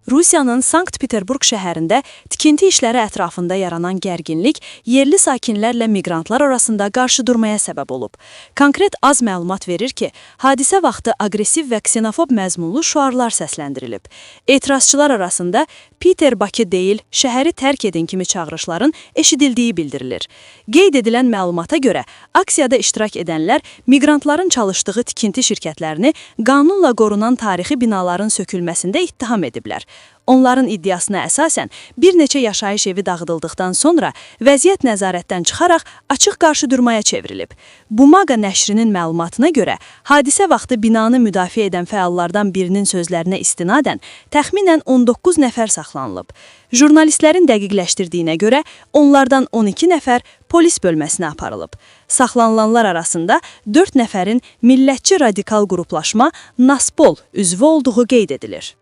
Rusiyanın Sankt-Peterburq şəhərində tikinti işləri ətrafında yaranan gərginlik yerli sakinlərlə miqrantlar arasında qarşıdurmaya səbəb olub. Konkret az məlumat verir ki, hadisə vaxtı aqressiv və ksenofob məzmunlu şüarlar səsləndirilib. Etirazçılar arasında Peter Bakı deyil, şəhəri tərk edin kimi çağırışların eşidildiyi bildirilir. Qeyd edilən məlumata görə, aksiyada iştirak edənlər miqrantların çalışdığı tikinti şirkətlərini qanunla qorunan tarixi binaların sökülməsində ittiham ediblər. Onların iddiasına əsasən bir neçə yaşayış evi dağıdıldıqdan sonra vəziyyət nəzarətdən çıxaraq açıq qarşıdurmaya çevrilib. Bumaqa nəşrinin məlumatına görə hadisə vaxtı binanı müdafiə edən fəallardan birinin sözlərinə istinadən təxminən 19 nəfər saxlanılıb. Jurnalistlərin dəqiqləşdirdiyinə görə onlardan 12 nəfər polis bölməsinə aparılıb. Saxlanılanlar arasında 4 nəfərin millətçi radikal qruplaşma Naspol üzvü olduğu qeyd edilir.